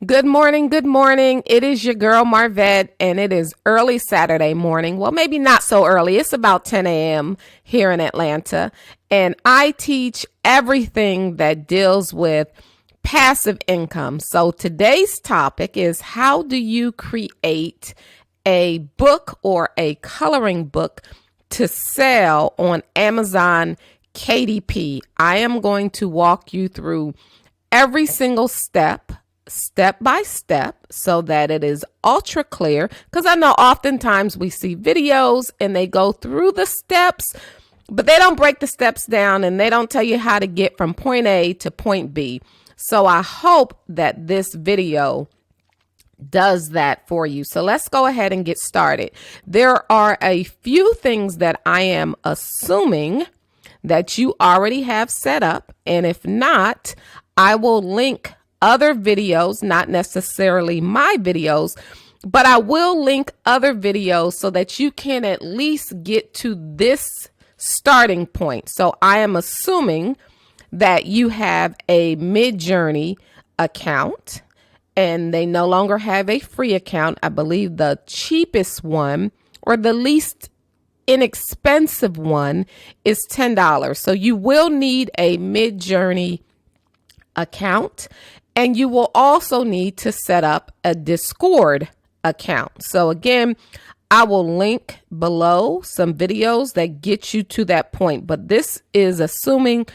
Good morning. Good morning. It is your girl Marvette, and it is early Saturday morning. Well, maybe not so early. It's about 10 a.m. here in Atlanta, and I teach everything that deals with passive income. So today's topic is how do you create a book or a coloring book to sell on Amazon KDP. I am going to walk you through every single step by step so that it is ultra clear, because I know oftentimes we see videos and they go through the steps, but they don't break the steps down and they don't tell you how to get from point A to point B. So I hope that this video does that for you. So let's go ahead and get started. There are a few things that I am assuming that you already have set up, and if not, I will link other videos, not necessarily my videos, but I will link other videos so that you can at least get to this starting point. So I am assuming that you have a Midjourney account and they no longer have a free account. I believe the cheapest one or the least inexpensive one is $10. So you will need a Midjourney account, and you will also need to set up a Discord account. So again, I will link below some videos that get you to that point, but this is assuming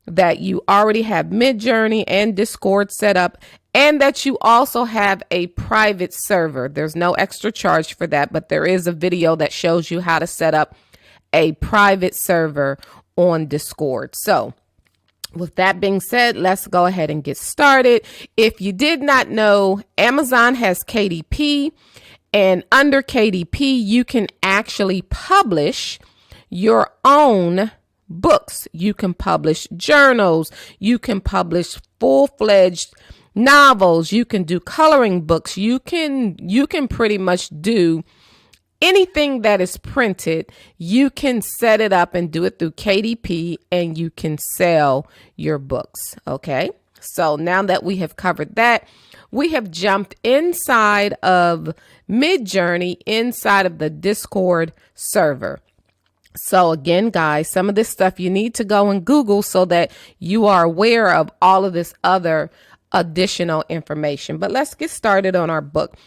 that you already have Midjourney and Discord set up and that you also have a private server. There's no extra charge for that, but there is a video that shows you how to set up a private server on Discord. So with that being said, let's go ahead and get started. If you did not know, Amazon has KDP, and under KDP, you can actually publish your own books. You can publish journals. You can publish full-fledged novels. You can do coloring books. You can pretty much do anything that is printed. You can set it up and do it through KDP, and you can sell your books. Okay. So now that we have covered that, we have jumped inside of Midjourney, inside of the Discord server. So again, guys, some of this stuff you need to go and Google so that you are aware of all of this other additional information. But let's get started on our book.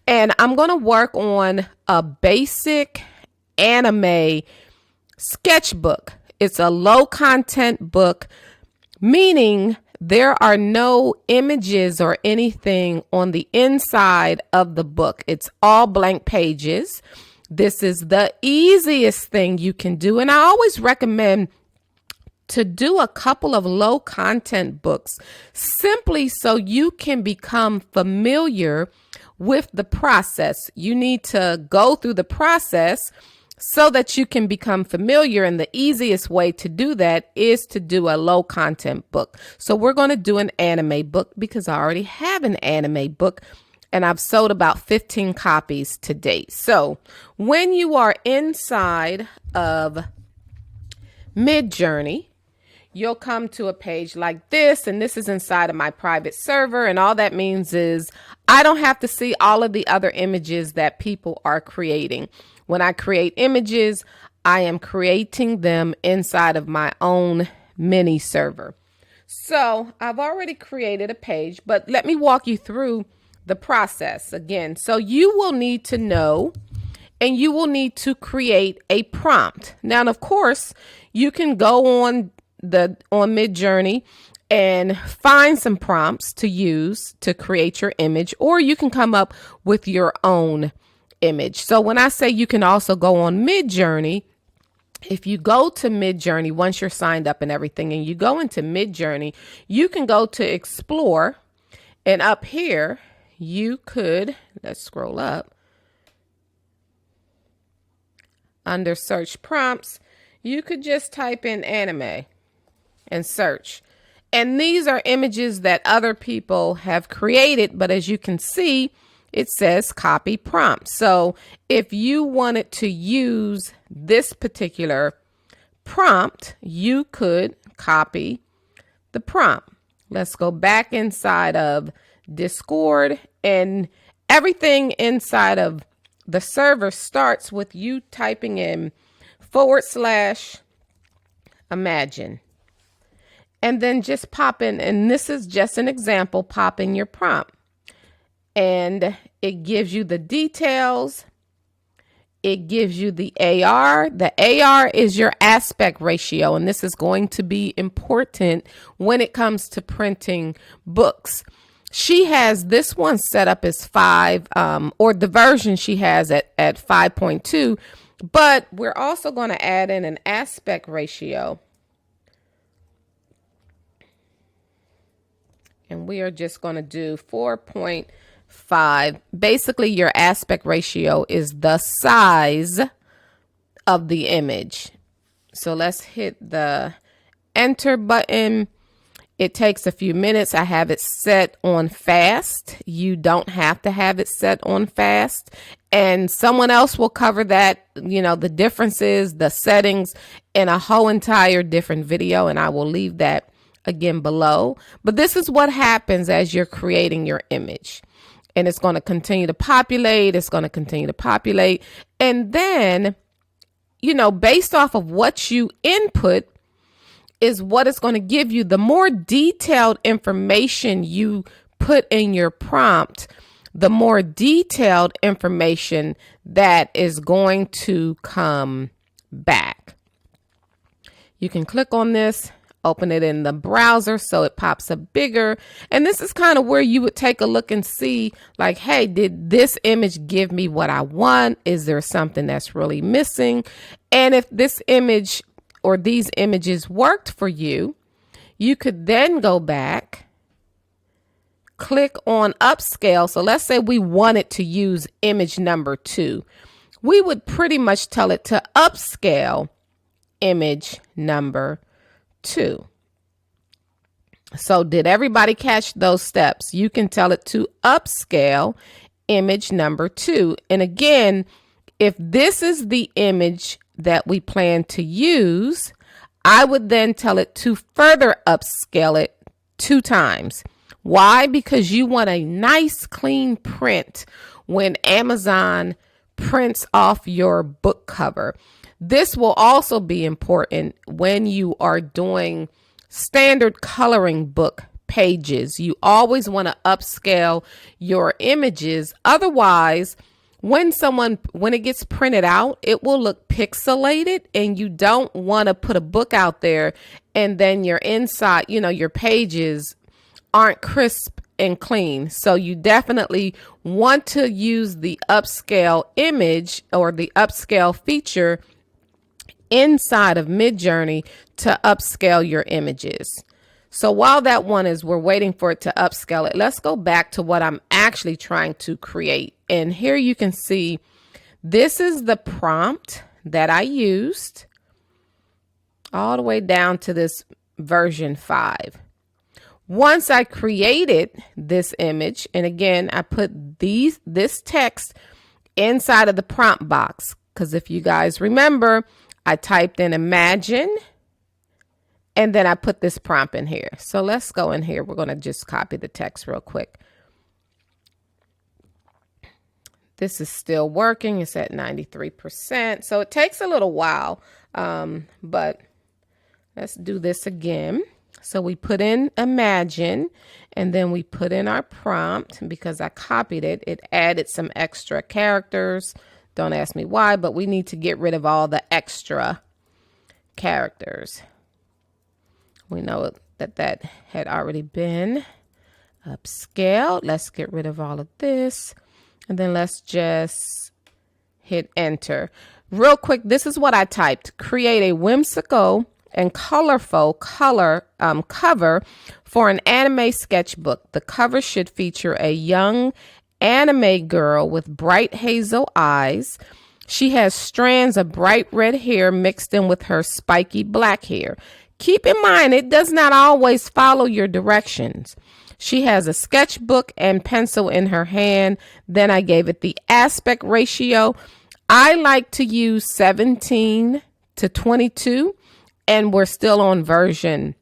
And I'm going to work on a basic anime sketchbook. It's a low content book, meaning there are no images or anything on the inside of the book. It's all blank pages. This is the easiest thing you can do. And I always recommend to do a couple of low content books simply so you can become familiar with the process. You need to go through the process so that you can become familiar. And the easiest way to do that is to do a low content book. So we're going to do an anime book because I already have an anime book and I've sold about 15 copies to date. So when you are inside of Midjourney, you'll come to a page like this, and this is inside of my private server. And all that means is I don't have to see all of the other images that people are creating. When I create images, I am creating them inside of my own mini server. So I've already created a page, but let me walk you through the process again. So you will need to know, and you will need to create a prompt. Now, of course, you can go on Midjourney and find some prompts to use to create your image, or you can come up with your own image. So when I say you can also go on Midjourney, if you go to Midjourney, once you're signed up and everything, and you go into Midjourney, you can go to Explore, and up here, you could, let's scroll up, under Search Prompts, you could just type in anime and search. And these are images that other people have created, but as you can see, it says copy prompt. So if you wanted to use this particular prompt, you could copy the prompt. Let's go back inside of Discord, and everything inside of the server starts with you typing in /imagine. And then just pop in, and this is just an example, pop in your prompt. And it gives you the details. It gives you the AR. The AR is your aspect ratio, and this is going to be important when it comes to printing books. She has this one set up as 5, or the version she has at 5.2, but we're also going to add in an aspect ratio. And we are just going to do 4.5. Basically, your aspect ratio is the size of the image. So let's hit the enter button. It takes a few minutes. I have it set on fast. You don't have to have it set on fast. And someone else will cover that, the differences, the settings in a whole entire different video. And I will leave that again below. But this is what happens as you're creating your image. And it's going to continue to populate. It's going to continue to populate. And then, based off of what you input is what it's going to give you. The more detailed information you put in your prompt, the more detailed information that is going to come back. You can click on this, open it in the browser so it pops up bigger. And this is kind of where you would take a look and see, like, hey, did this image give me what I want? Is there something that's really missing? And if this image or these images worked for you, you could then go back, click on upscale. So let's say we wanted to use image number 2. We would pretty much tell it to upscale image number 2. So did everybody catch those steps? You can tell it to upscale image number 2. And again, if this is the image that we plan to use, I would then tell it to further upscale it 2 times. Why? Because you want a nice clean print when Amazon prints off your book cover. This will also be important when you are doing standard coloring book pages. You always want to upscale your images. Otherwise, when it gets printed out, it will look pixelated, and you don't want to put a book out there and then your inside, your pages aren't crisp and clean. So you definitely want to use the upscale image or the upscale feature inside of Midjourney to upscale your images. So while that one is, we're waiting for it to upscale it, let's go back to what I'm actually trying to create. And here you can see this is the prompt that I used all the way down to this version 5. Once I created this image, and again, I put this text inside of the prompt box, because if you guys remember, I typed in imagine, and then I put this prompt in here. So let's go in here. We're going to just copy the text real quick. This is still working. It's at 93%. So it takes a little while, but let's do this again. So we put in imagine, and then we put in our prompt. Because I copied it, it added some extra characters. Don't ask me why, but we need to get rid of all the extra characters. We know that had already been upscaled. Let's get rid of all of this. And then let's just hit enter. Real quick, this is what I typed. Create a whimsical and colorful cover for an anime sketchbook. The cover should feature a young anime girl with bright hazel eyes. She has strands of bright red hair mixed in with her spiky black hair. Keep in mind, it does not always follow your directions. She has a sketchbook and pencil in her hand. Then I gave it the aspect ratio. I like to use 17:22, and we're still on version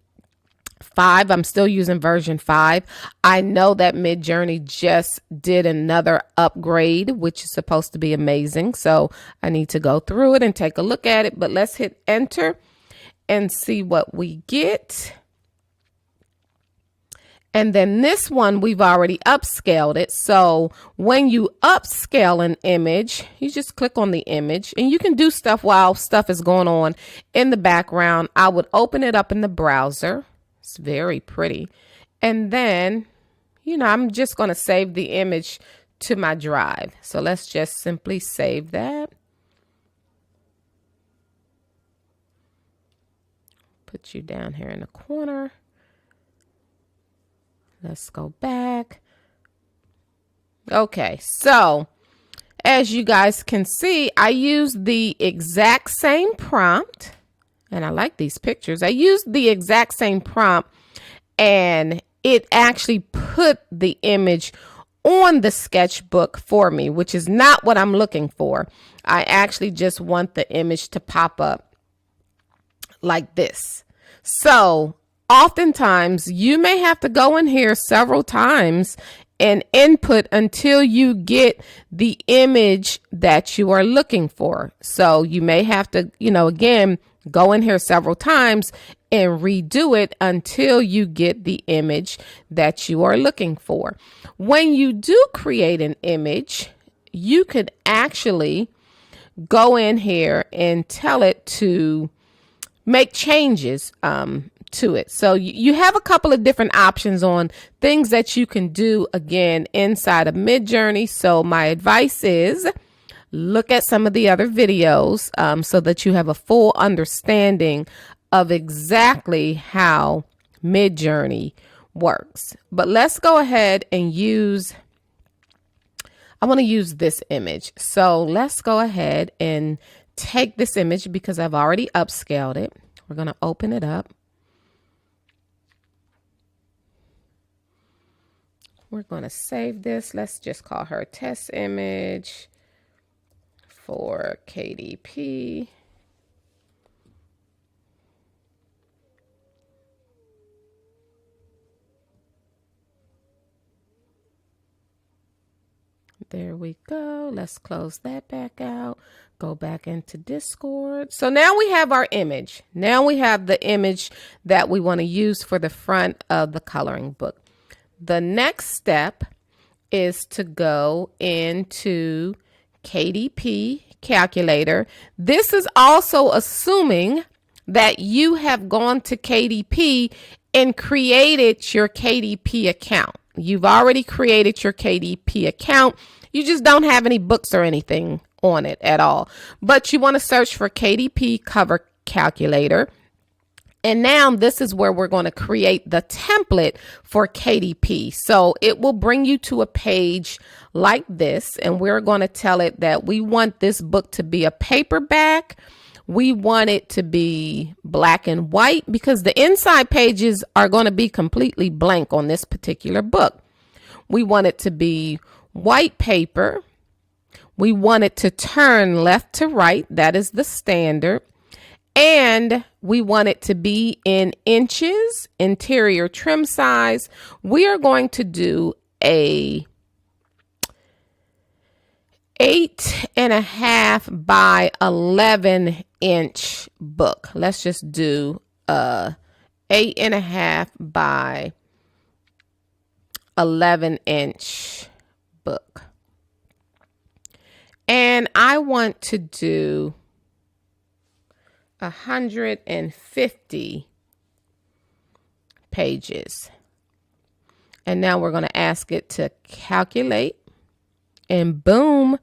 5. I'm still using version 5. I know that Midjourney just did another upgrade, which is supposed to be amazing. So I need to go through it and take a look at it. But let's hit enter and see what we get. And then this one, we've already upscaled it. So when you upscale an image, you just click on the image and you can do stuff while stuff is going on in the background. I would open it up in the browser. It's very pretty. And then, I'm just going to save the image to my drive. So let's just simply save that. Put you down here in the corner. Let's go back. Okay, so as you guys can see, I used the exact same prompt, and I like these pictures. I used the exact same prompt, and it actually put the image on the sketchbook for me, which is not what I'm looking for. I actually just want the image to pop up like this. So oftentimes, you may have to go in here several times and input until you get the image that you are looking for. So you may have to, again, go in here several times and redo it until you get the image that you are looking for. When you do create an image, you could actually go in here and tell it to make changes to it. So you have a couple of different options on things that you can do, again, inside of Midjourney. So my advice is look at some of the other videos so that you have a full understanding of exactly how Midjourney works. But let's go ahead and I want to use this image. So let's go ahead and take this image because I've already upscaled it. We're going to open it up. We're going to save this. Let's just call her test image for KDP. There we go. Let's close that back out. Go back into Discord. So now we have our image. Now we have the image that we want to use for the front of the coloring book. The next step is to go into KDP calculator. This is also assuming that you have gone to KDP and created your KDP account. You've already created your KDP account. You just don't have any books or anything on it at all. But you want to search for KDP cover calculator. And now this is where we're going to create the template for KDP. So it will bring you to a page like this, and we're going to tell it that we want this book to be a paperback. We want it to be black and white because the inside pages are going to be completely blank on this particular book. We want it to be white paper. We want it to turn left to right. That is the standard. And we want it to be in inches, interior trim size. We are going to do a 8.5 by 11 inch book. Let's just do a 8.5 by 11 inch book. And I want to do 150 pages. And now we're going to ask it to calculate, and boom,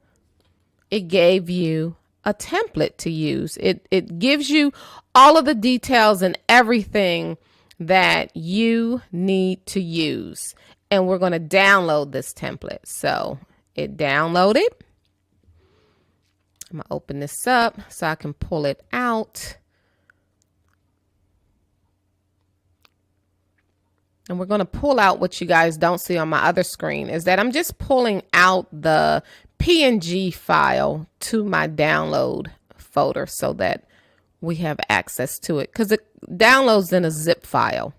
it gave you a template to use. It gives you all of the details and everything that you need to use. And we're going to download this template. So it downloaded. I'm going to open this up so I can pull it out. And we're going to pull out what you guys don't see on my other screen is that I'm just pulling out the PNG file to my download folder so that we have access to it because it downloads in a zip file.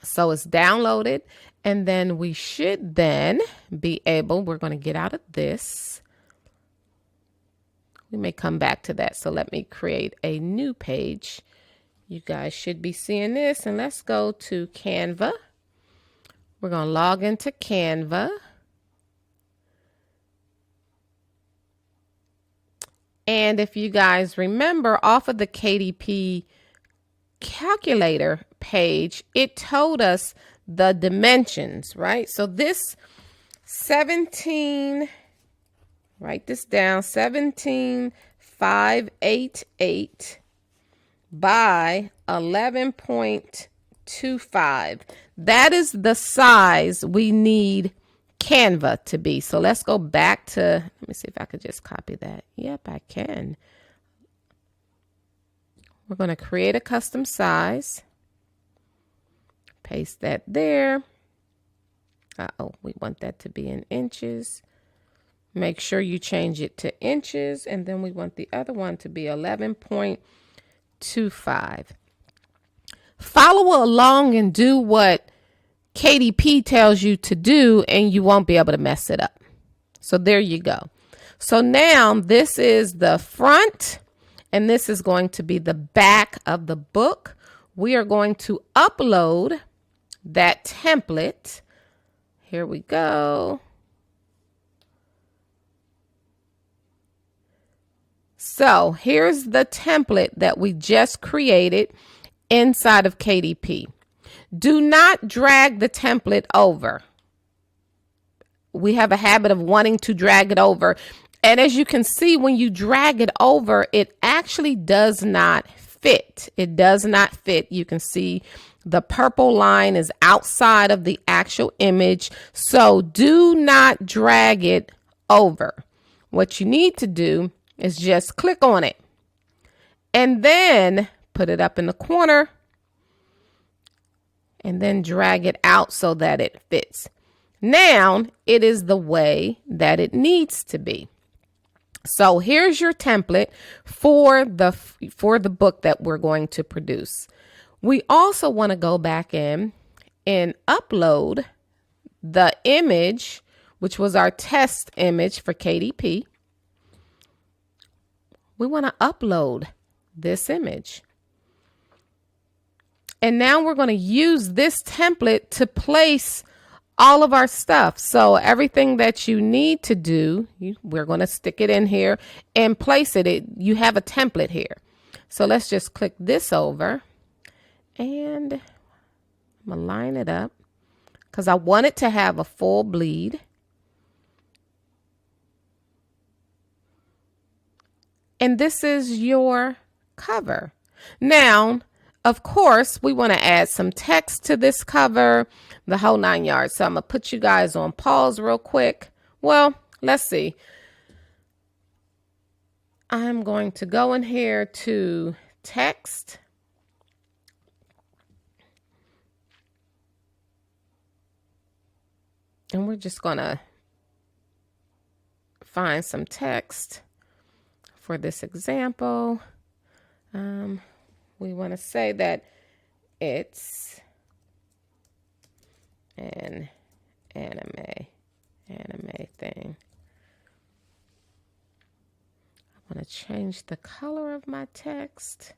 So it's downloaded, and then we should then be able, we're going to get out of this. We may come back to that. So let me create a new page. You guys should be seeing this, and let's go to Canva. We're going to log into Canva. And if you guys remember, off of the KDP calculator page, it told us the dimensions, right? So this 17, write this down, 17,588 by 11.25. That is the size we need Canva to be. So let's go back to, let me see if I could just copy that. Yep, I can. We're going to create a custom size. Paste that there. Uh-oh, we want that to be in inches. Make sure you change it to inches, and then we want the other one to be 11.25. Follow along and do what KDP tells you to do, and you won't be able to mess it up. So there you go. So now this is the front, and this is going to be the back of the book. We are going to upload that template. Here we go. So here's the template that we just created inside of KDP. Do not drag the template over. We have a habit of wanting to drag it over. And as you can see, when you drag it over, it actually does not fit. It does not fit. You can see the purple line is outside of the actual image. So do not drag it over. What you need to do is just click on it and then put it up in the corner and then drag it out so that it fits. Now it is the way that it needs to be. So here's your template for the book that we're going to produce. We also want to go back in and upload the image, which was our test image for KDP. We want to upload this image. And now we're going to use this template to place all of our stuff. So everything that you need to do, we're going to stick it in here and place it. You have a template here. So let's just click this over and I'm going to line it up because I want it to have a full bleed. And this is your cover. Now, of course, we want to add some text to this cover, the whole 9 yards. So I'm going to put you guys on pause real quick. Well, let's see. I'm going to go in here to text. And we're just going to find some text for this example. We want to say that it's an anime thing. I want to change the color of my text.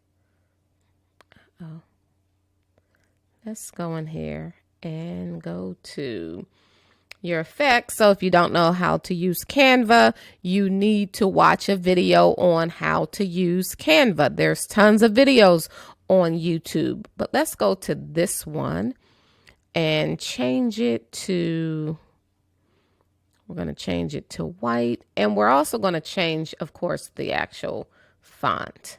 Uh-oh. Let's go in here and go to your effects. So if you don't know how to use Canva, you need to watch a video on how to use Canva. There's tons of videos on YouTube, but let's go to this one and change it to, we're going to change it to white, and we're also going to change, of course, the actual font.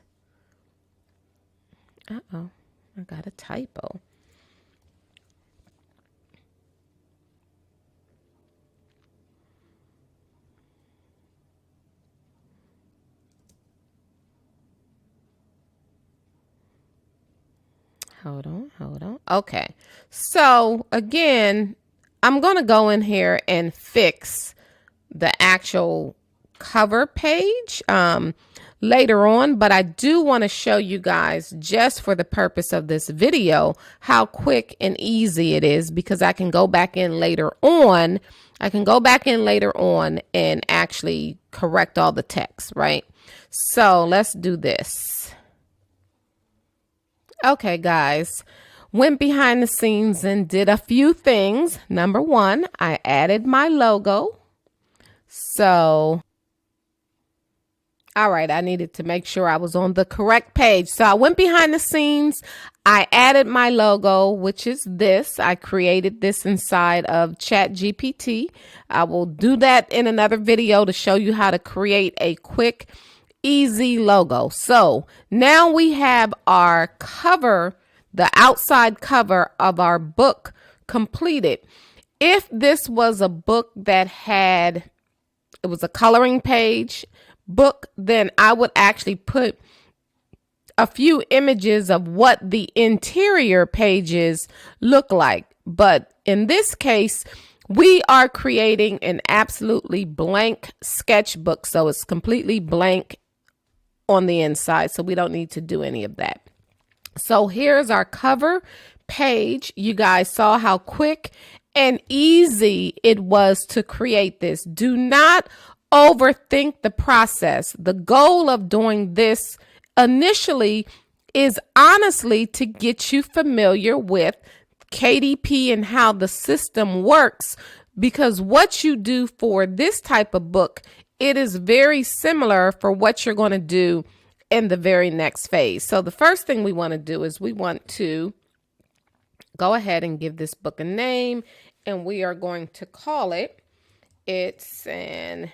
Uh-oh, I got a typo. Hold on. Okay. So again, I'm going to go in here and fix the actual cover page. later on, but I do want to show you guys, just for the purpose of this video, how quick and easy it is, because I can go back in later on. And actually correct all the text, right? So let's do this. Okay, guys, went behind the scenes and did a few things. Number one, I added my logo. So, all right, I needed to make sure I was on the correct page. So I went behind the scenes. I added my logo, which is this. I created this inside of ChatGPT. I will do that in another video to show you how to create a quick, easy logo. So now we have our cover, the outside cover of our book completed. If this was a book that it was a coloring page book, then I would actually put a few images of what the interior pages look like. But in this case, we are creating an absolutely blank sketchbook. So it's completely blank on the inside. So we don't need to do any of that. So here's our cover page. You guys saw how quick and easy it was to create this. Do not overthink the process. The goal of doing this initially is honestly to get you familiar with KDP and how the system works, because what you do for this type of book, it is very similar for what you're going to do in the very next phase. So the first thing we want to do is we want to go ahead and give this book a name, and we are going to call it It's an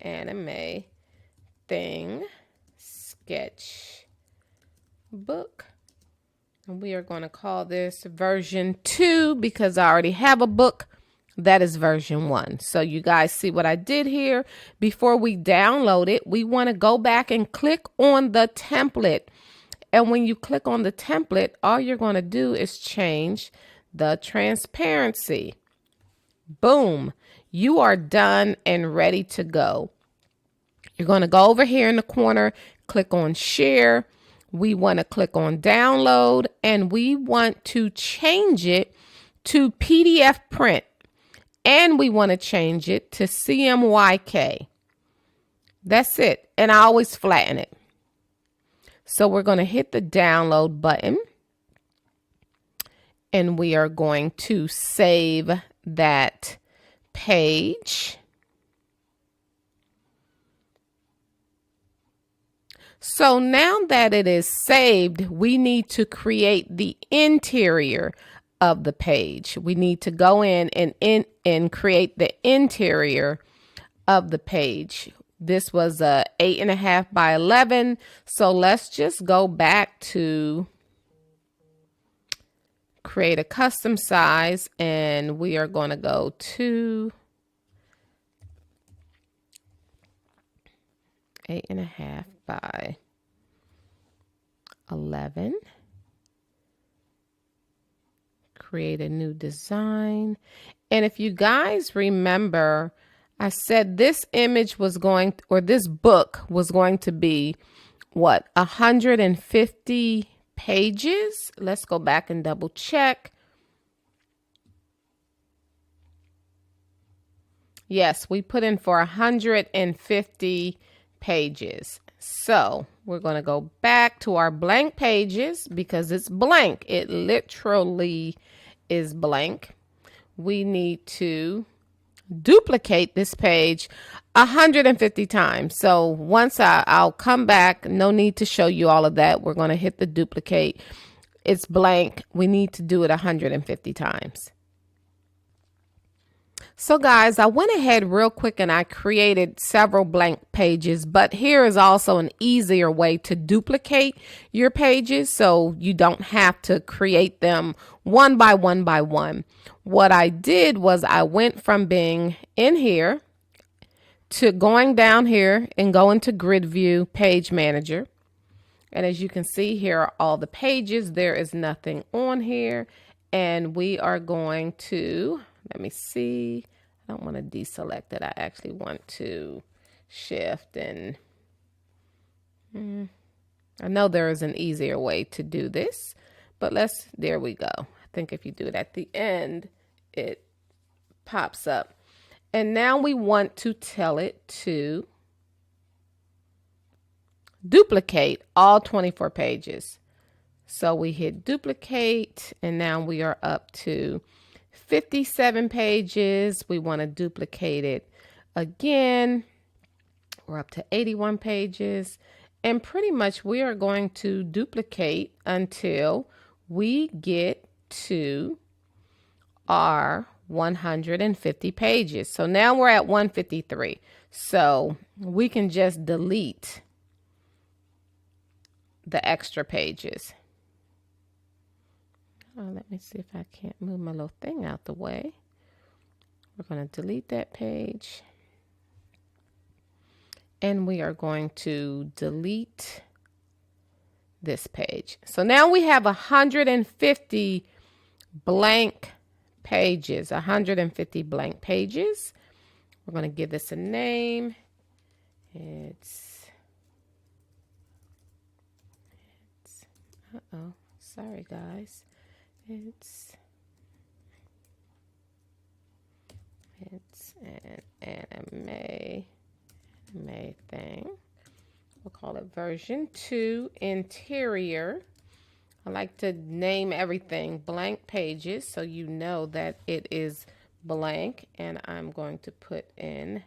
Anime Thing Sketch Book. And we are going to call this version 2 because I already have a book that is version 1. So you guys see what I did here. Before we download it, we want to go back and click on the template. And when you click on the template, all you're going to do is change the transparency. Boom. You are done and ready to go. You're going to go over here in the corner, click on share. We want to click on download, and we want to change it to PDF print. And we want to change it to CMYK. That's it. And I always flatten it. So we're going to hit the download button. And we are going to save that page. So now that it is saved, we need to create the interior of the page. We need to go in and create the interior of the page. This was a 8.5 by 11. So let's just go back to create a custom size, and we are going to go to 8.5 by 11. Create a new design. And if you guys remember, I said this image was going, or this book was going to be what, 150 pages? Let's go back and double check. Yes, we put in for 150 pages. So we're going to go back to our blank pages because it's blank. It literally is blank. We need to duplicate this page 150 times. So once I'll come back, no need to show you all of that. We're going to hit the duplicate. It's blank. We need to do it 150 times. So guys, I went ahead real quick and I created several blank pages, but here is also an easier way to duplicate your pages so you don't have to create them one by one by one. What I did was I went from being in here to going down here and going to grid view page manager. And as you can see, here are all the pages. There is nothing on here. And we are going to, let me see. I don't want to deselect it. I actually want to shift and I know there is an easier way to do this, but there we go. I think if you do it at the end, it pops up. And now we want to tell it to duplicate all 24 pages. So we hit duplicate, and now we are up to 57 pages. We want to duplicate it again. We're up to 81 pages. And pretty much we are going to duplicate until we get to our 150 pages. So now we're at 153. So we can just delete the extra pages. Let me see if I can't move my little thing out the way. We're going to delete that page. And we are going to delete this page. So now we have 150 blank pages. 150 blank pages. We're going to give this a name. Uh-oh. Sorry, guys. It's an anime thing. We'll call it version 2 interior. I like to name everything blank pages so you know that it is blank. And I'm going to put in,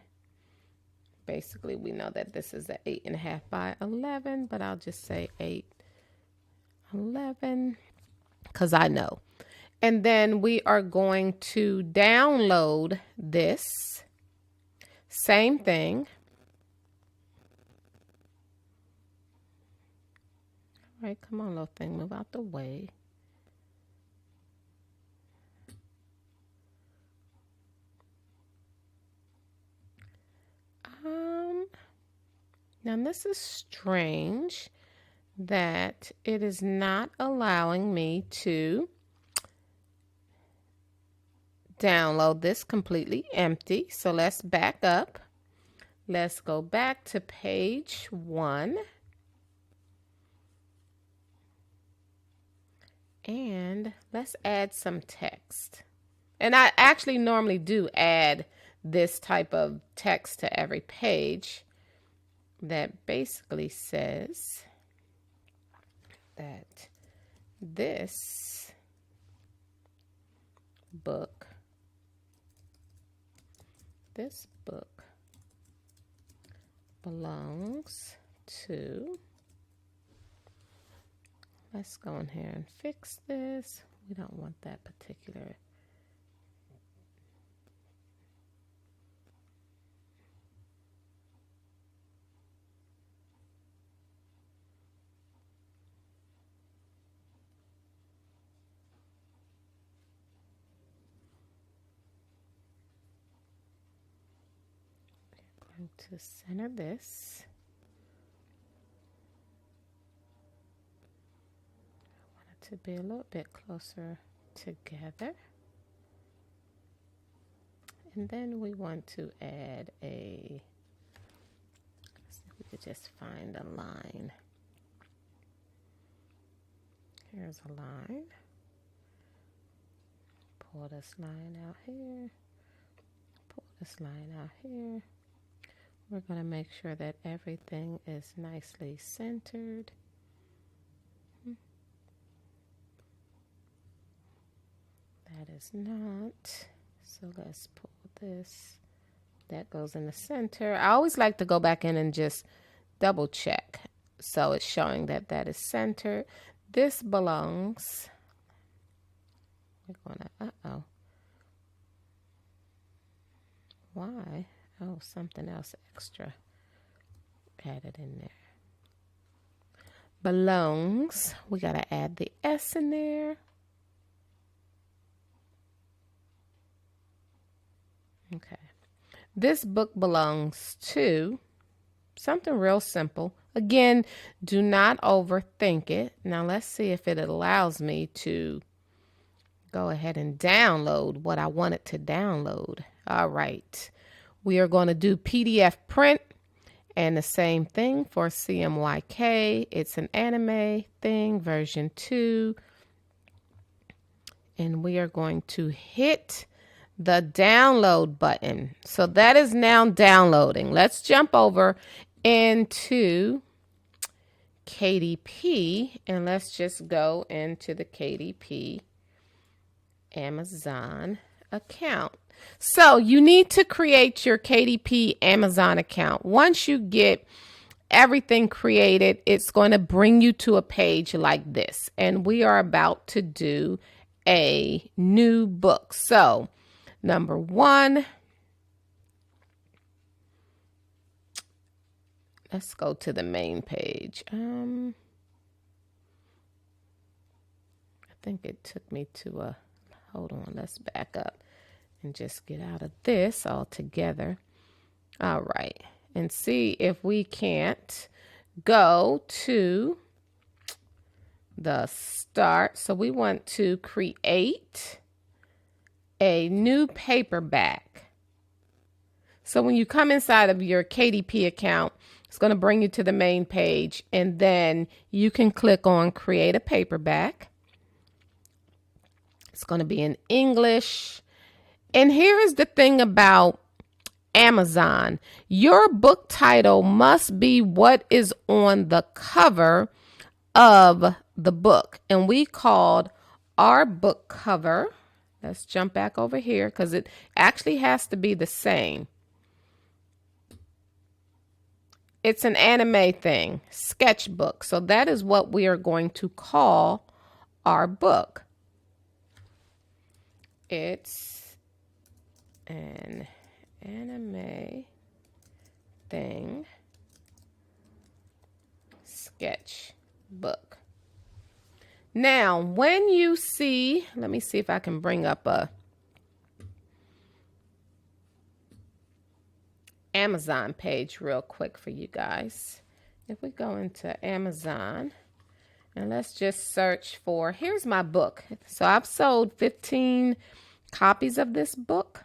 basically we know that this is an 8.5 by 11, but I'll just say 811 because I know. And then we are going to download this. Same thing. All right, come on, little thing, move out the way. Now this is strange that it is not allowing me to download this completely empty. So let's back up. Let's go back to page 1. And let's add some text. And I actually normally do add this type of text to every page that basically says that this book belongs to, let's go in here and fix this. We don't want that particular. We're going to center this. To be a little bit closer together. And then we want to add a, let's see if we could just find a line. Here's a line. Pull this line out here. Pull this line out here. We're going to make sure that everything is nicely centered. That is not. So let's pull this. That goes in the center. I always like to go back in and just double check. So it's showing that that is centered. This belongs. We're going to, uh-oh. Why? Oh, something else extra added in there. Belongs. We got to add the S in there. Okay. This book belongs to something real simple. Again, do not overthink it. Now let's see if it allows me to go ahead and download what I wanted to download. All right. We are going to do PDF print, And the same thing for CMYK. It's an anime thing, version 2. And we are going to hit the download button. So that is now downloading. Let's jump over into KDP and let's just go into the KDP Amazon account. So you need to create your KDP Amazon account. Once you get everything created, it's going to bring you to a page like this. And we are about to do a new book. So number one, let's go to the main page. I think it took me to a, hold on, let's back up and just get out of this altogether. All right. And see if we can't go to the start. So we want to create a new paperback. So when you come inside of your KDP account, it's going to bring you to the main page, and then you can click on create a paperback. It's going to be in English. And here is the thing about Amazon. Your book title must be what is on the cover of the book. And we called our book cover. Let's jump back over here because it actually has to be the same. It's an anime thing, sketchbook. So that is what we are going to call our book. It's an anime thing sketchbook. Now, when you see, let me see if I can bring up a Amazon page real quick for you guys. If we go into Amazon and let's just search for, here's my book. So I've sold 15 copies of this book.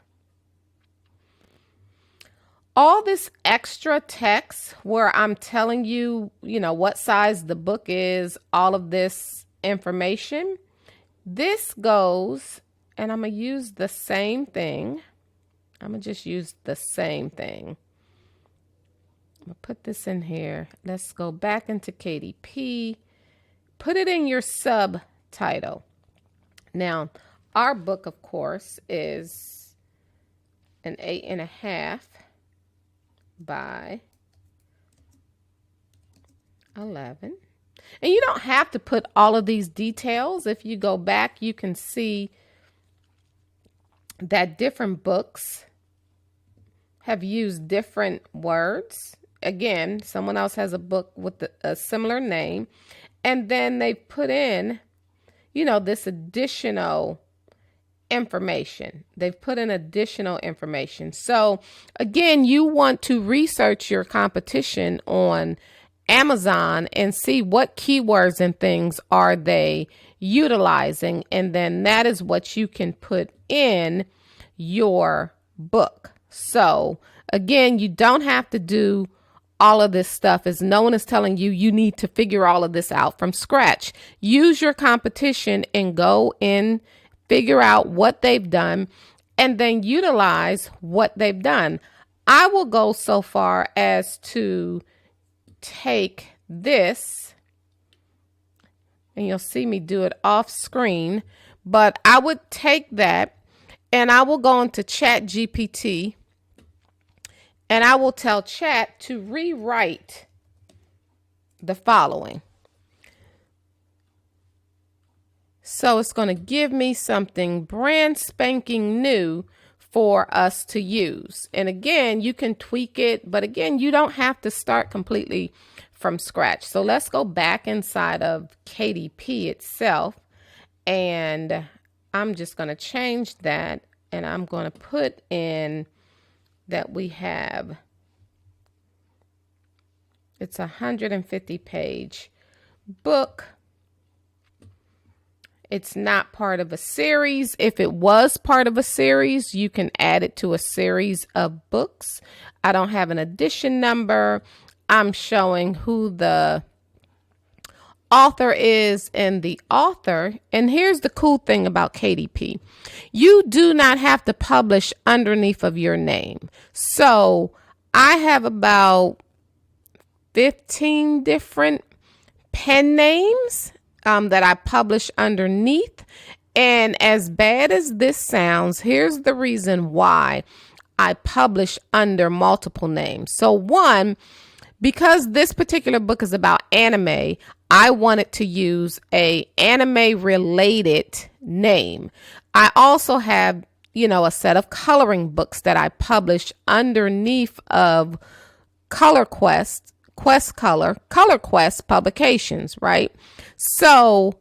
All this extra text where I'm telling you, what size the book is, all of this information, this goes, and I'm going to use the same thing. I'm going to just use the same thing. I'm going to put this in here. Let's go back into KDP. Put it in your subtitle. Now, our book, of course, is an 8.5 by 11. And you don't have to put all of these details. If you go back, you can see that different books have used different words. Again, someone else has a book with a similar name. And then they put in, this additional information. They've put in additional information. So again, you want to research your competition on Amazon and see what keywords and things are they utilizing. And then that is what you can put in your book. So again, you don't have to do all of this stuff. As no one is telling you, you need to figure all of this out from scratch. Use your competition and go in, figure out what they've done, and then utilize what they've done. I will go so far as to take this, and you'll see me do it off screen, but I would take that and I will go into Chat GPT and I will tell Chat to rewrite the following. So it's going to give me something brand spanking new for us to use. And again, you can tweak it, but again, you don't have to start completely from scratch. So let's go back inside of KDP itself, and I'm just going to change that, and I'm going to put in that we have, it's a 150 page book. It's not part of a series. If it was part of a series, you can add it to a series of books. I don't have an edition number. I'm showing who the author is and the author. And here's the cool thing about KDP. You do not have to publish underneath of your name. So I have about 15 different pen names that I publish underneath. And as bad as this sounds, here's the reason why I publish under multiple names. So one, because this particular book is about anime, I wanted to use a anime related name. I also have, a set of coloring books that I publish underneath of Color Quest publications, right? So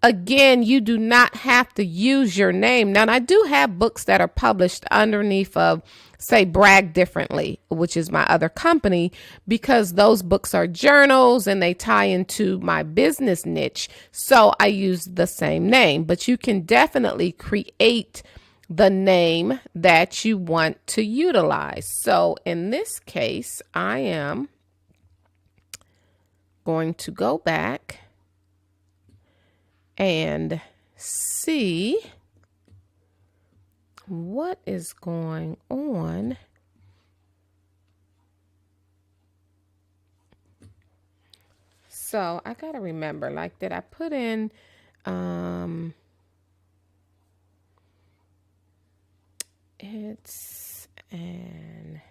again, you do not have to use your name. Now, I do have books that are published underneath of, say, Brag Differently, which is my other company, because those books are journals and they tie into my business niche. So I use the same name, but you can definitely create the name that you want to utilize. So in this case, I am going to go back and see what is going on. So I gotta remember, like, did I put in it's an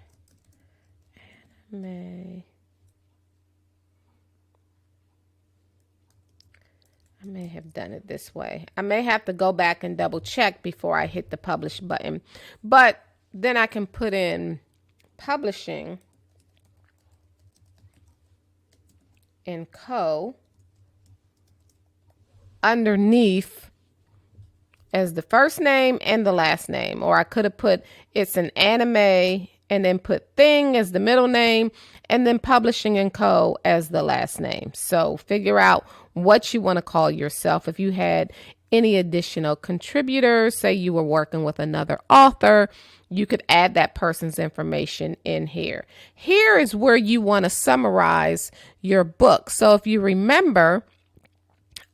anime. I may have done it this way. I may have to go back and double check before I hit the publish button. But then I can put in publishing and co underneath as the first name and the last name. Or I could have put it's an anime and then put thing as the middle name and then publishing and co as the last name. So figure out what you want to call yourself. If you had any additional contributors, say you were working with another author, you could add that person's information in here. Here is where you want to summarize your book. So if you remember,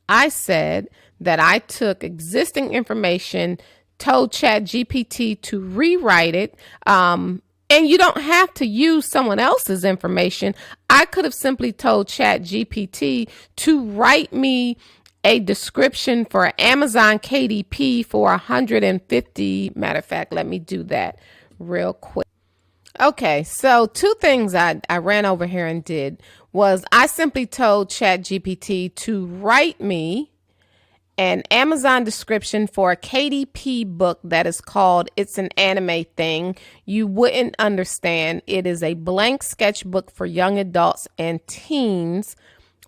I said that I took existing information, told ChatGPT to rewrite it, and you don't have to use someone else's information. I could have simply told ChatGPT to write me a description for Amazon KDP for 150. Matter of fact, let me do that real quick. Okay, so two things I ran over here and did was I simply told ChatGPT to write me an Amazon description for a KDP book that is called It's an Anime Thing. You wouldn't understand. It is a blank sketchbook for young adults and teens,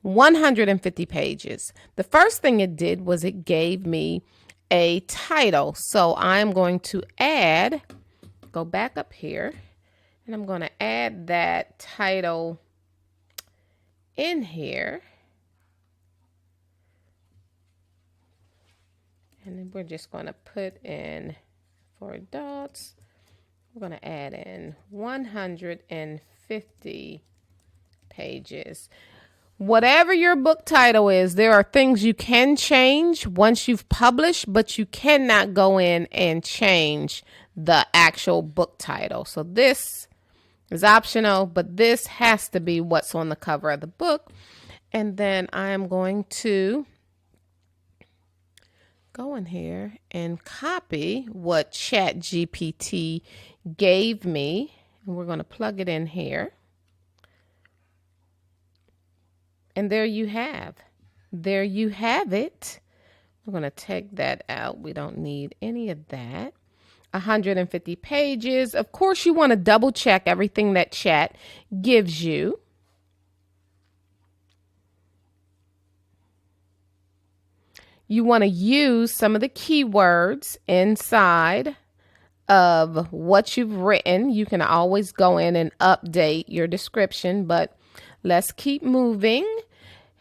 150 pages. The first thing it did was it gave me a title. So I'm going to go back up here, and I'm going to add that title in here. And then we're just going to put in, for adults, we're going to add in 150 pages. Whatever your book title is, there are things you can change once you've published, but you cannot go in and change the actual book title. So this is optional, but this has to be what's on the cover of the book. And then I am going to go in here and copy what ChatGPT gave me, and we're going to plug it in here. And there you have it. We're going to take that out. We don't need any of that. 150 pages. Of course, you want to double check everything that Chat gives you. You want to use some of the keywords inside of what you've written. You can always go in and update your description, but let's keep moving.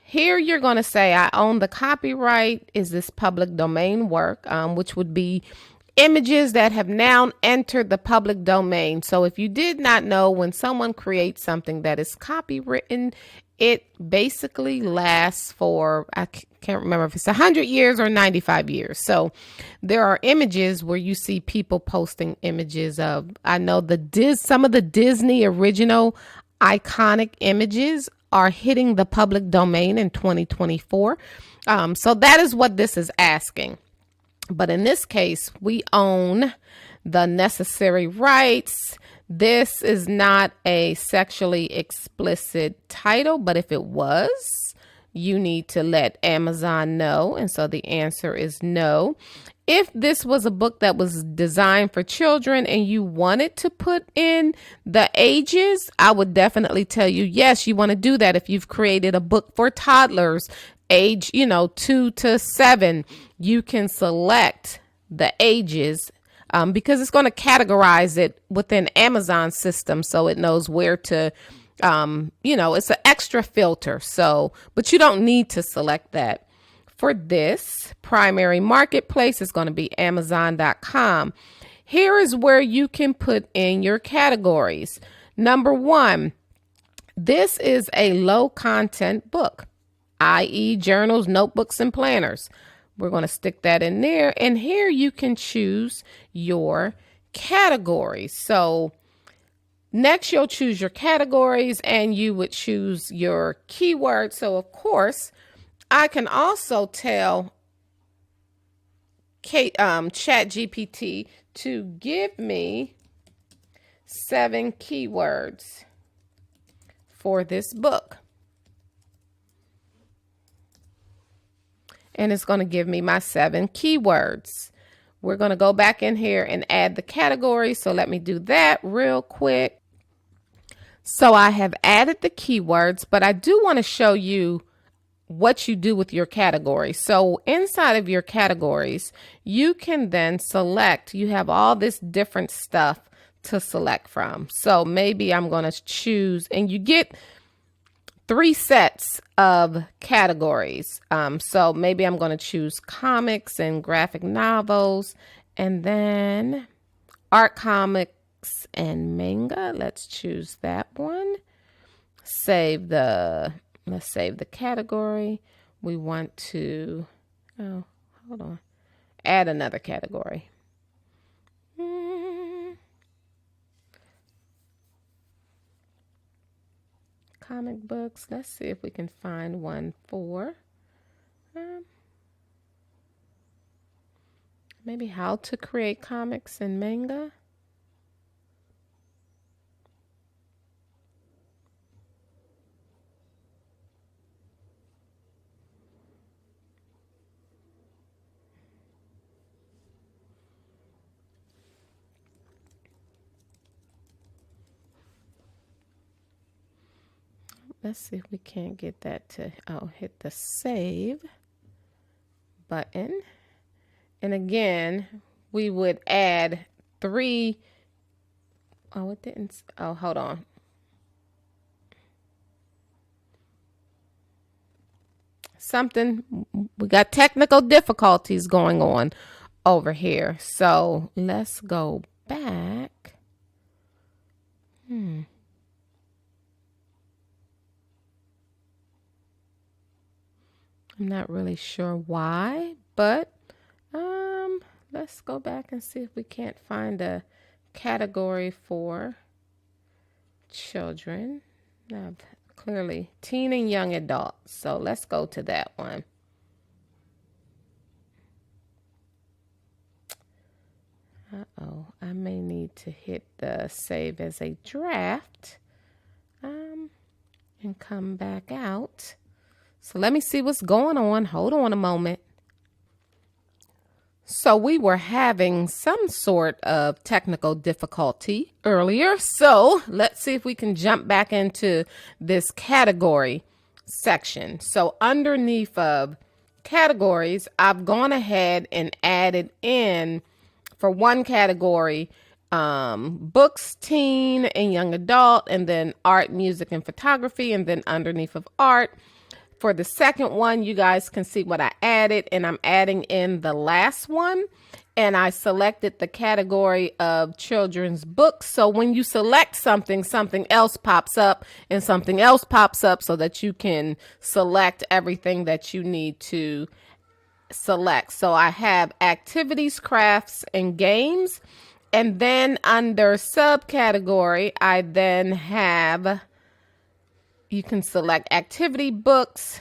Here you're going to say, I own the copyright. Is this public domain work, which would be images that have now entered the public domain. So if you did not know, when someone creates something that is copywritten, it basically lasts for, I can't remember if it's 100 years or 95 years. So there are images where you see people posting images of, I know some of the Disney original iconic images are hitting the public domain in 2024. So that is what this is asking. But in this case, we own the necessary rights. This is not a sexually explicit title, but if it was, you need to let Amazon know. And so the answer is no. If this was a book that was designed for children and you wanted to put in the ages, I would definitely tell you, yes, you want to do that. If you've created a book for toddlers, age, 2 to 7, you can select the ages because it's going to categorize it within Amazon system. So it knows where to, it's an extra filter. So, but you don't need to select that. For this primary marketplace, it's going to be Amazon.com. Here is where you can put in your categories. Number 1, this is a low content book, i.e. journals, notebooks, and planners. We're going to stick that in there. And here you can choose your categories. So next you'll choose your categories and you would choose your keywords. So of course, I can also tell ChatGPT to give me 7 keywords for this book. And it's going to give me my 7 keywords. We're going to go back in here and add the categories. So let me do that real quick. So I have added the keywords, but I do want to show you what you do with your categories. So inside of your categories, you can then select, you have all this different stuff to select from. So maybe I'm going to choose, and you get 3 sets of categories. So maybe I'm going to choose comics and graphic novels, and then art comics and manga. Let's choose that one. Let's save the category. We want to, add another category. Comic books. Let's see if we can find one for maybe how to create comics and manga. Let's see if we can't get that to, hit the save button. And again, we would add 3. It didn't. Hold on. We got technical difficulties going on over here. So let's go back. I'm not really sure why, but let's go back and see if we can't find a category for children. Now, clearly teen and young adults. So let's go to that one. I may need to hit the save as a draft and come back out. So let me see what's going on. Hold on a moment. So we were having some sort of technical difficulty earlier. So let's see if we can jump back into this category section. So underneath of categories, I've gone ahead and added in for one category, books, teen and young adult, and then art, music, and photography. And then underneath of art, For the second one, you guys can see what I added, and I'm adding in the last one. And I selected the category of children's books. So when you select something, something else pops up and something else pops up so that you can select everything that you need to select. So I have activities, crafts, and games. And then under subcategory, I then have, you can select activity books.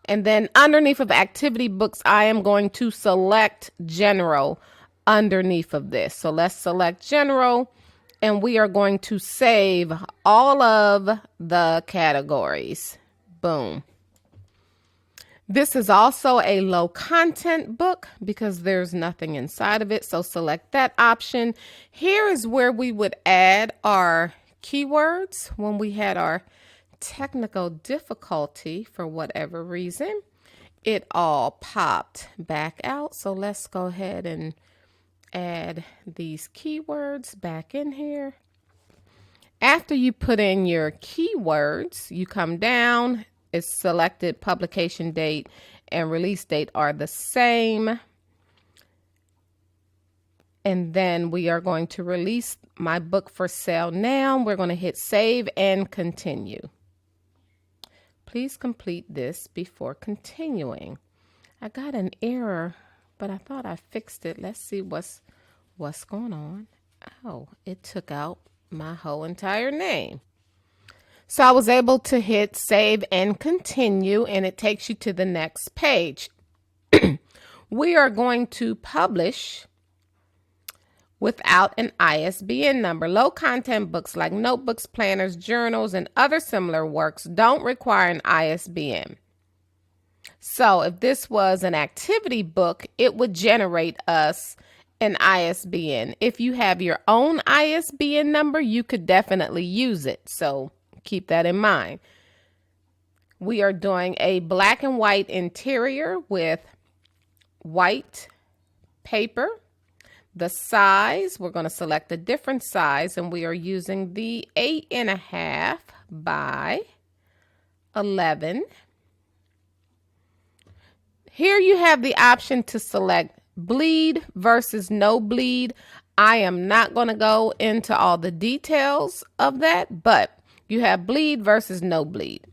And then underneath of activity books, I am going to select general underneath of this. So let's select general, and we are going to save all of the categories. Boom. This is also a low content book because there's nothing inside of it. So select that option. Here is where we would add our keywords when we had our technical difficulty. For whatever reason, it all popped back out. So let's go ahead and add these keywords back in here. After you put in your keywords, you come down. It's selected publication date and release date are the same. And then we are going to release my book for sale now. We're going to hit save and continue. Please complete this before continuing. I got an error, but I thought I fixed it. Let's see what's going on. Oh, it took out my whole entire name. So I was able to hit save and continue, and it takes you to the next page. We are going to publish without an ISBN number. Low content books like notebooks, planners, journals, and other similar works don't require an ISBN. So if this was an activity book, it would generate us an ISBN. If you have your own ISBN number, you could definitely use it. So keep that in mind. We are doing a black and white interior with white paper. The size, we're going to select a different size, and we are using the 8.5 by 11. Here you have the option to select bleed versus no bleed. I am not going to go into all the details of that, but you have bleed versus no bleed.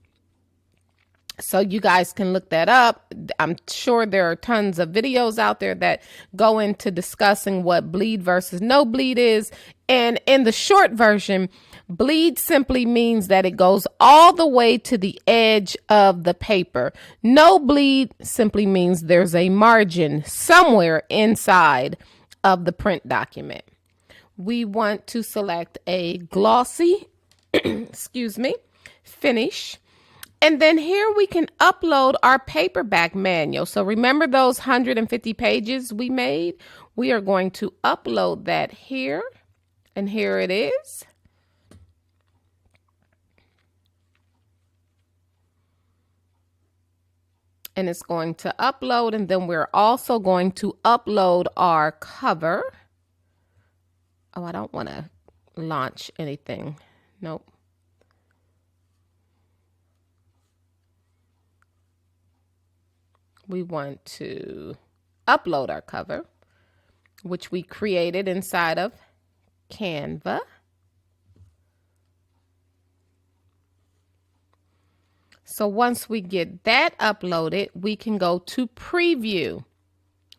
So you guys can look that up. I'm sure there are tons of videos out there that go into discussing what bleed versus no bleed is. And in the short version, bleed simply means that it goes all the way to the edge of the paper. No bleed simply means there's a margin somewhere inside of the print document. We want to select a glossy, excuse me, finish. And then here we can upload our paperback manual. So remember those 150 pages we made? We are going to upload that here. And here it is. And it's going to upload. And then we're also going to upload our cover. Oh, I don't want to launch anything. Nope. We want to upload our cover, which we created inside of Canva. So once we get that uploaded, we can go to preview.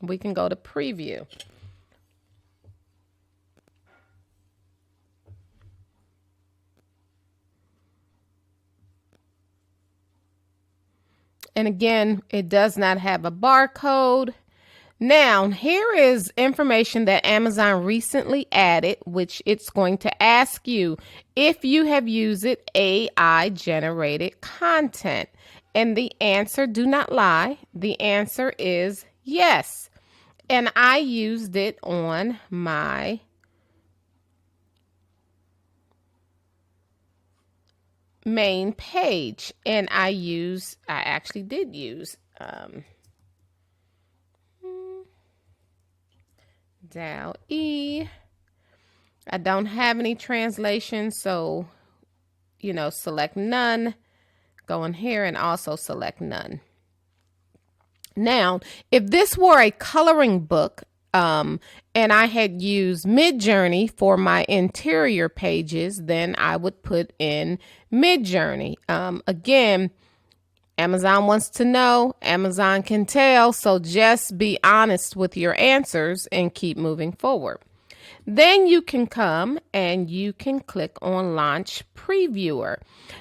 We can go to preview. And again, it does not have a barcode. Now, here is information that Amazon recently added, which it's going to ask you if you have used AI generated content. And the answer, do not lie, the answer is yes. And I used it on my main page, and I actually did use DALL-E. I don't have any translation, so select none. Go in here and also select none. Now, if this were a coloring book, and I had used Midjourney for my interior pages, then I would put in Midjourney. Again, Amazon wants to know, Amazon can tell, so just be honest with your answers and keep moving forward. Then you can come and you can click on Launch Previewer.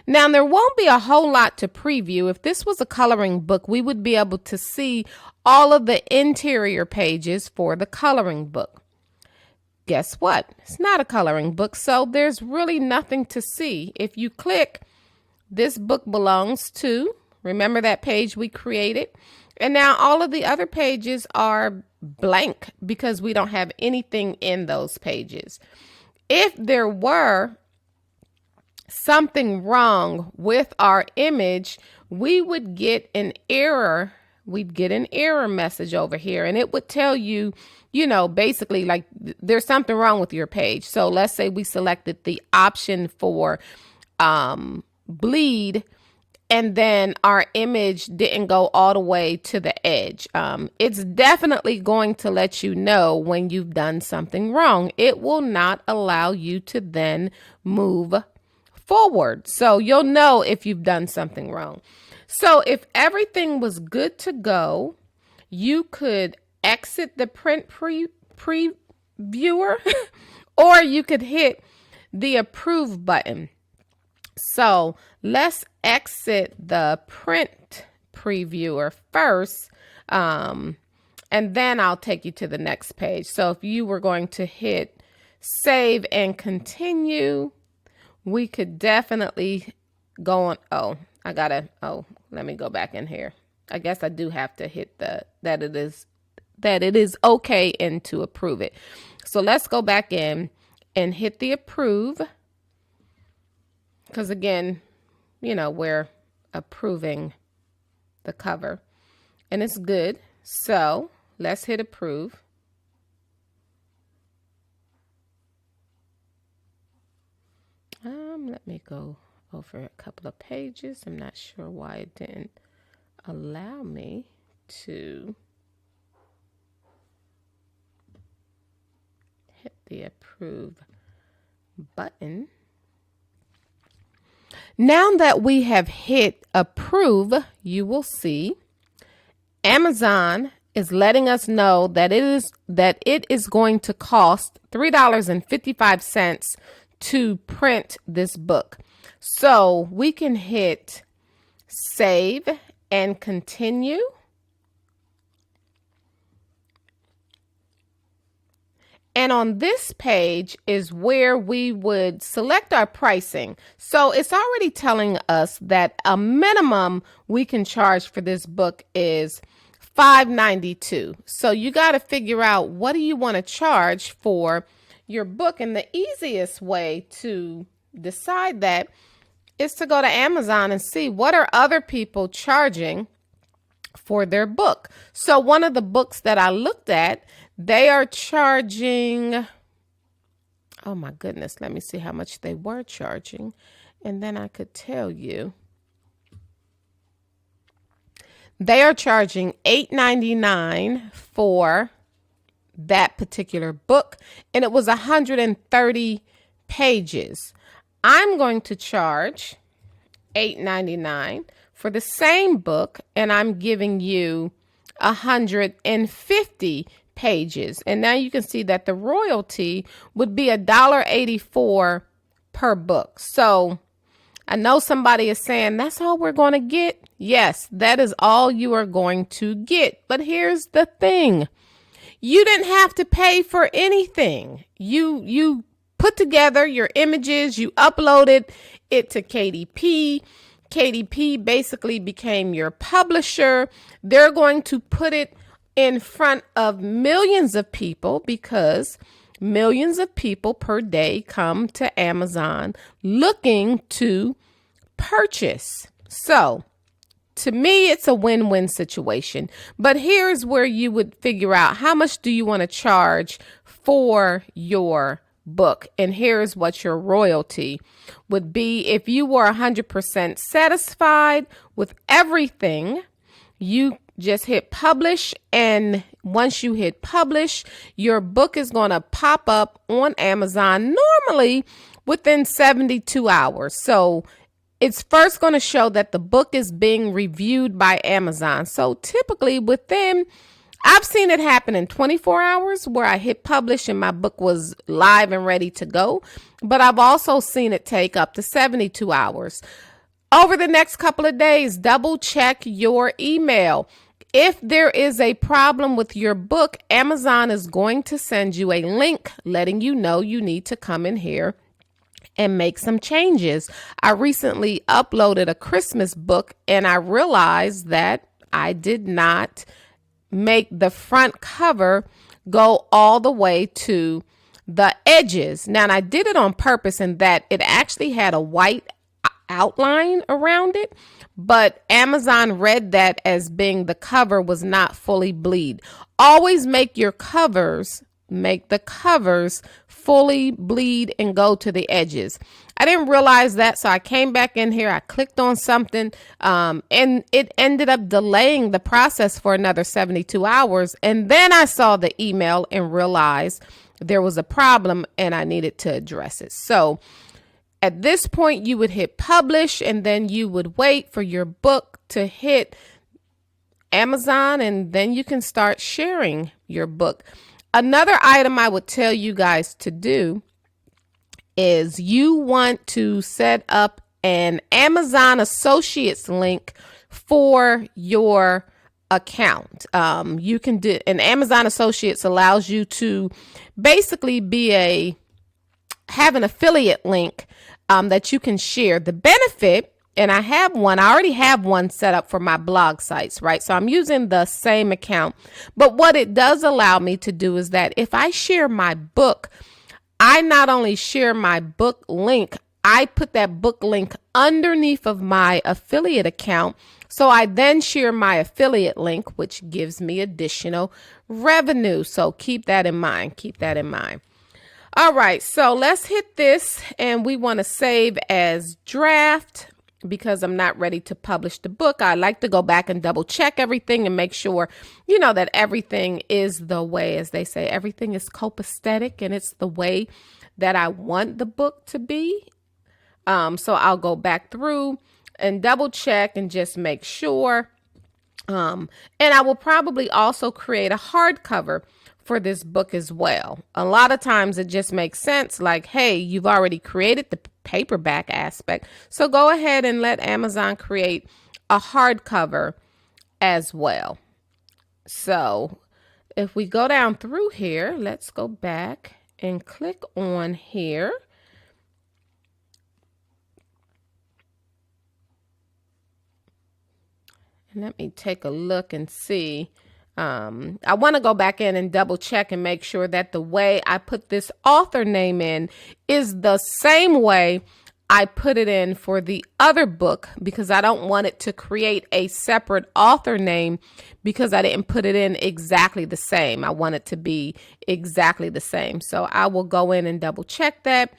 Now, there won't be a whole lot to preview. If this was a coloring book, we would be able to see all of the interior pages for the coloring book. Guess what? It's not a coloring book, so there's really nothing to see. If you click, this book belongs to, remember that page we created? And now all of the other pages are blank because we don't have anything in those pages. If there were something wrong with our image, we would get an error. We'd get an error message over here, and it would tell you, basically like there's something wrong with your page. So let's say we selected the option for bleed, and then our image didn't go all the way to the edge. It's definitely going to let you know when you've done something wrong. It will not allow you to then move forward. So you'll know if you've done something wrong. So if everything was good to go, you could exit the print previewer or you could hit the approve button. So let's exit the print previewer first, and then I'll take you to the next page. So if you were going to hit save and continue, we could definitely go on. Let me go back in here. I guess I do have to hit that it is okay and to approve it. So let's go back in and hit the approve. Because again, we're approving the cover and it's good. So let's hit approve. Let me go over a couple of pages. I'm not sure why it didn't allow me to hit the approve button. Now that we have hit approve, you will see Amazon is letting us know that it is going to cost $3.55 to print this book. So we can hit save and continue. And on this page is where we would select our pricing. So it's already telling us that a minimum we can charge for this book is $5.92. So you got to figure out, what do you want to charge for your book? And the easiest way to decide that is to go to Amazon and see what are other people charging for their book. So one of the books that I looked at, they are charging, oh my goodness, let me see how much they were charging, and then I could tell you. They are charging $8.99 for that particular book, and it was 130 pages. I'm going to charge $8.99 for the same book, and I'm giving you 150 pages. And now you can see that the royalty would be $1.84 per book. So I know somebody is saying, that's all we're going to get. Yes, that is all you are going to get. But here's the thing. You didn't have to pay for anything. You put together your images, you uploaded it to KDP. KDP basically became your publisher. They're going to put it in front of millions of people because millions of people per day come to Amazon looking to purchase. So to me, it's a win-win situation. But here's where you would figure out, how much do you want to charge for your book. And here's what your royalty would be. If you were 100% satisfied with everything, you just hit publish, and once you hit publish, your book is going to pop up on Amazon normally within 72 hours. So it's first going to show that the book is being reviewed by Amazon. So typically I've seen it happen in 24 hours where I hit publish and my book was live and ready to go. But I've also seen it take up to 72 hours. Over the next couple of days, double check your email. If there is a problem with your book, Amazon is going to send you a link letting you know you need to come in here and make some changes. I recently uploaded a Christmas book and I realized that I did not make the front cover go all the way to the edges. Now, and I did it on purpose in that it actually had a white outline around it, but Amazon read that as being the cover was not fully bleed. Always make the covers fully bleed and go to the edges. I didn't realize that, so I came back in here, I clicked on something, and it ended up delaying the process for another 72 hours. And then I saw the email and realized there was a problem and I needed to address it. So at this point, you would hit publish, and then you would wait for your book to hit Amazon, and then you can start sharing your book. Another item I would tell you guys to do is you want to set up an Amazon Associates link for your account. You can do, and Amazon Associates allows you to basically have an affiliate link that you can share. The benefit, and I already have one set up for my blog sites, right? So I'm using the same account. But what it does allow me to do is that if I share my book, I not only share my book link, I put that book link underneath of my affiliate account. So I then share my affiliate link, which gives me additional revenue. So keep that in mind. Keep that in mind. All right, so let's hit this, and we want to save as draft because I'm not ready to publish the book. I like to go back and double check everything and make sure, that everything is the way, as they say, everything is copacetic and it's the way that I want the book to be. So I'll go back through and double check and just make sure. And I will probably also create a hardcover for this book as well. A lot of times it just makes sense, like, hey, you've already created the paperback aspect, so go ahead and let Amazon create a hardcover as well. So if we go down through here, let's go back and click on here. And let me take a look and see. I want to go back in and double check and make sure that the way I put this author name in is the same way I put it in for the other book, because I don't want it to create a separate author name because I didn't put it in exactly the same. I want it to be exactly the same. So I will go in and double check that.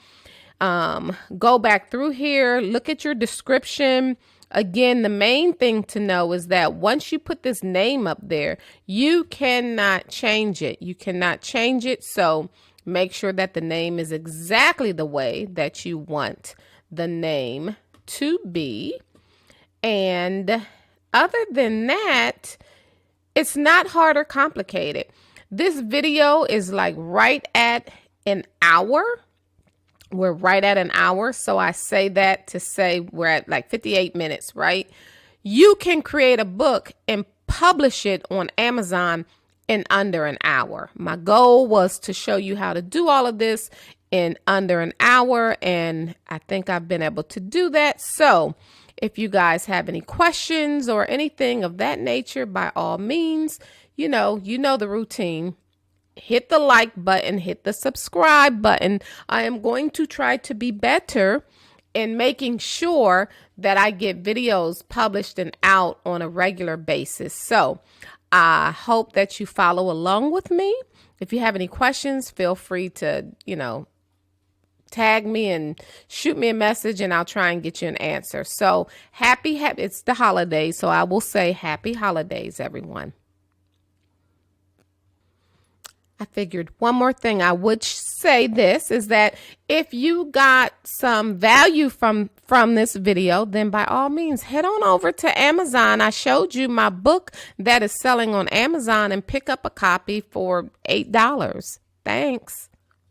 Go back through here, look at your description. Again, the main thing to know is that once you put this name up there, you cannot change it. You cannot change it. So make sure that the name is exactly the way that you want the name to be. And other than that, it's not hard or complicated. This video is like right at an hour. We're right at an hour. So I say that to say we're at like 58 minutes, right? You can create a book and publish it on Amazon in under an hour. My goal was to show you how to do all of this in under an hour, and I think I've been able to do that. So if you guys have any questions or anything of that nature, by all means, you know the routine. Hit the like button, hit the subscribe button. I am going to try to be better in making sure that I get videos published and out on a regular basis. So I hope that you follow along with me. If you have any questions, feel free to, tag me and shoot me a message and I'll try and get you an answer. So it's the holidays. So I will say happy holidays, everyone. I figured one more thing I would say this is that if you got some value from this video, then by all means, head on over to Amazon. I showed you my book that is selling on Amazon and pick up a copy for $8. Thanks.